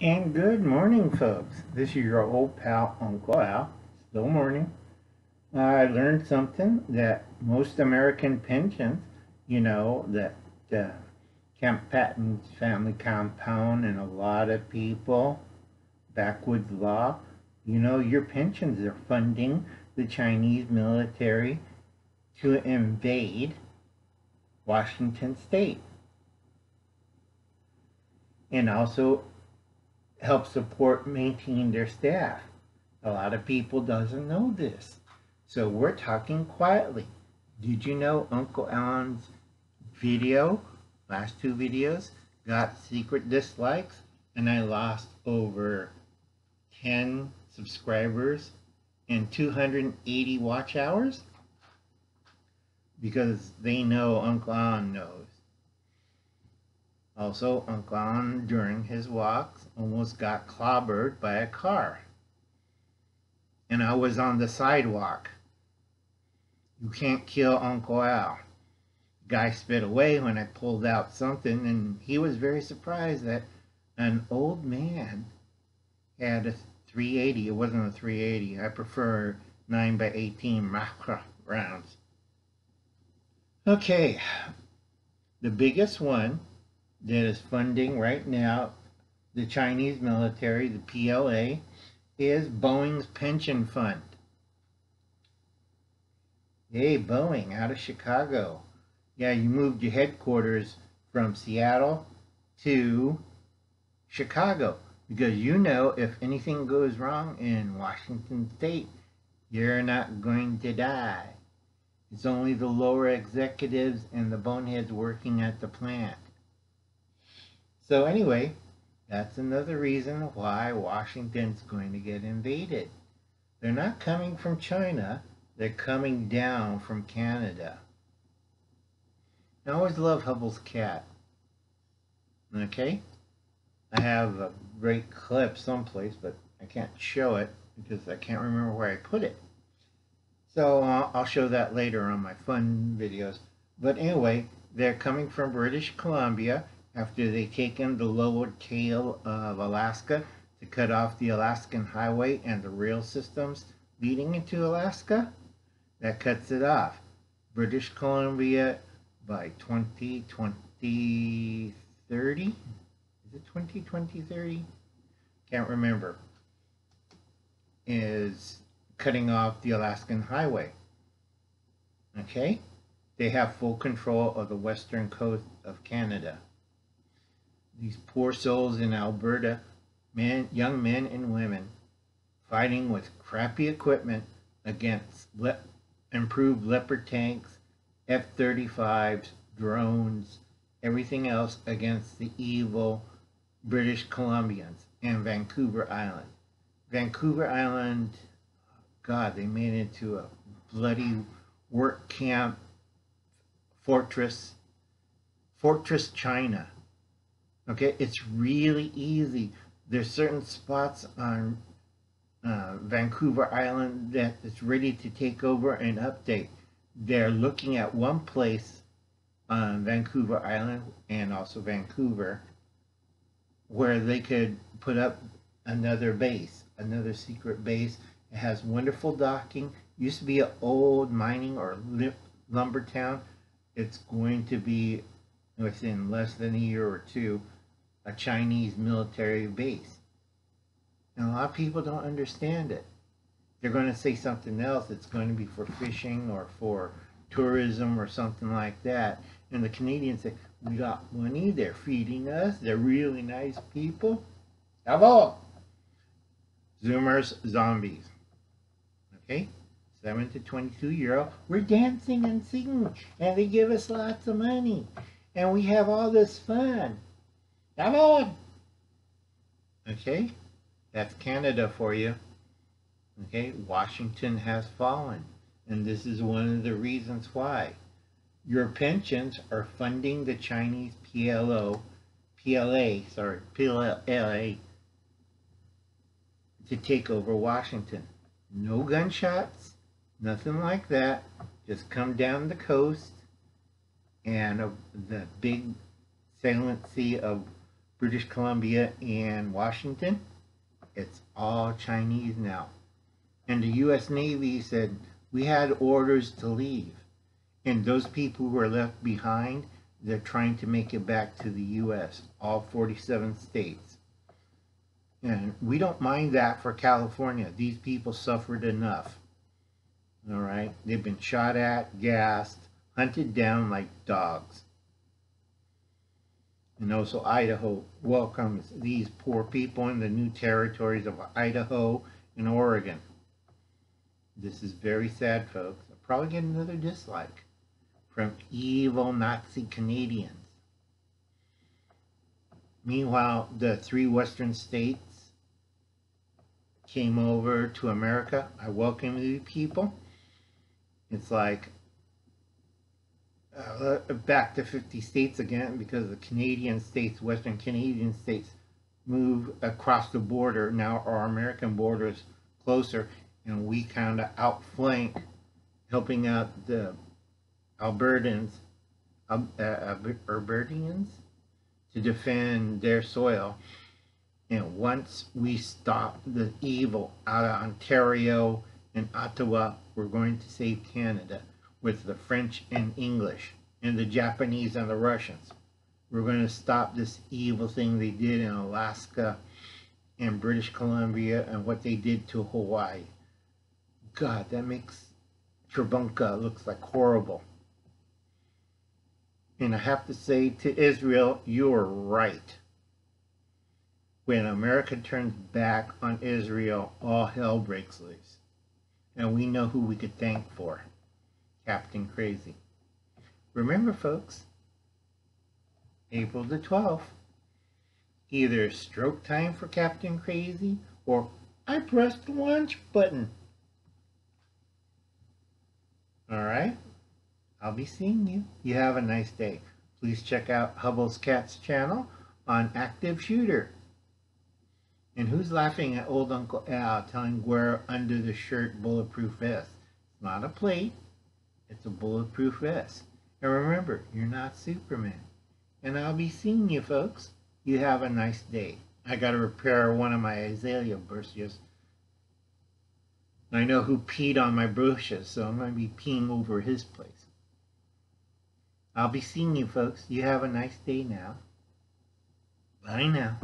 And good morning, folks. This is your old pal, Uncle Al. Still morning. I learned something that most American pensions, that Camp Patton's family compound and a lot of people, backwoods law, your pensions are funding the Chinese military to invade Washington State and also help support maintain their staff. A lot of people doesn't know this. So we're talking quietly. Did you know Uncle Alan's last two videos, got secret dislikes and I lost over 10 subscribers and 280 watch hours? Because they know Uncle Alan knows. Also, Uncle Alan, during his walks, almost got clobbered by a car. And I was on the sidewalk. You can't kill Uncle Al. Guy spit away when I pulled out something, and he was very surprised that an old man had a 380. It wasn't a 380. I prefer 9x18 rounds. Okay, the biggest one that is funding right now the Chinese military, the PLA, is Boeing's pension fund. Hey, Boeing, out of Chicago. Yeah, you moved your headquarters from Seattle to Chicago because if anything goes wrong in Washington State, you're not going to die. It's only the lower executives and the boneheads working at the plant. So anyway, that's another reason why Washington's going to get invaded. They're not coming from China, they're coming down from Canada. I always love Hubble's cat. Okay? I have a great clip someplace, but I can't show it because I can't remember where I put it. So I'll show that later on my fun videos. But anyway, they're coming from British Columbia after they taken the lower tail of Alaska to cut off the Alaskan highway and the rail systems leading into Alaska. That cuts it off. British Columbia by 2030. Is it 2030? Can't remember. Is cutting off the Alaskan highway. Okay? They have full control of the western coast of Canada. These poor souls in Alberta, young men and women, fighting with crappy equipment against improved Leopard tanks, F-35s, drones, everything else against the evil British Columbians and Vancouver Island. Vancouver Island, God, they made it into a bloody work camp, fortress China. Okay, it's really easy. There's certain spots on Vancouver Island that it's ready to take over and update. They're looking at one place on Vancouver Island and also Vancouver where they could put up another base, another secret base. It has wonderful docking. Used to be an old mining or lumber town. It's going to be, within less than a year or two, a Chinese military base. And a lot of people don't understand it. They're going to say something else. It's going to be for fishing or for tourism or something like that. And the Canadians say, we got money, they're feeding us, they're really nice people. Bravo! Zoomers, zombies. Okay? 7 to 22-year-old. We're dancing and singing, and they give us lots of money. And we have all this fun. Come on! Okay? That's Canada for you. Okay? Washington has fallen. And this is one of the reasons why. Your pensions are funding the Chinese PLA to take over Washington. No gunshots, nothing like that. Just come down the coast and the big Soylent Sea of British Columbia and Washington, it's all Chinese now. And the U.S. Navy said, we had orders to leave. And those people who were left behind, they're trying to make it back to the U.S., all 47 states. And we don't mind that for California. These people suffered enough. All right? They've been shot at, gassed, hunted down like dogs. And also Idaho welcomes these poor people in the new territories of Idaho and Oregon. This is very sad, folks. I'll probably get another dislike from evil Nazi Canadians. Meanwhile, the 3 western states came over to America. I welcome you people. It's like back to 50 states again, because the Canadian states, Western Canadian states, move across the border. Now our American border is closer, and we kind of outflank, helping out the Albertans to defend their soil. And once we stop the evil out of Ontario and Ottawa, we're going to save Canada with the French and English and the Japanese and the Russians. We're going to stop this evil thing they did in Alaska and British Columbia and what they did to Hawaii. God, that makes Trebunka looks like horrible. And I have to say to Israel, you're right. When America turns back on Israel, all hell breaks loose. And we know who we could thank for. Captain Crazy. Remember, folks, April the 12th, either stroke time for Captain Crazy or I pressed the lunch button. Alright? I'll be seeing you. You have a nice day. Please check out Hubble's Cat's channel on Active Shooter. And who's laughing at old Uncle Al telling wear under the shirt bulletproof vest? It's not a plate. It's a bulletproof vest. And remember, you're not Superman. And I'll be seeing you, folks. You have a nice day. I got to repair one of my azalea bushes. I know who peed on my bushes, so I'm going to be peeing over his place. I'll be seeing you, folks. You have a nice day now. Bye now.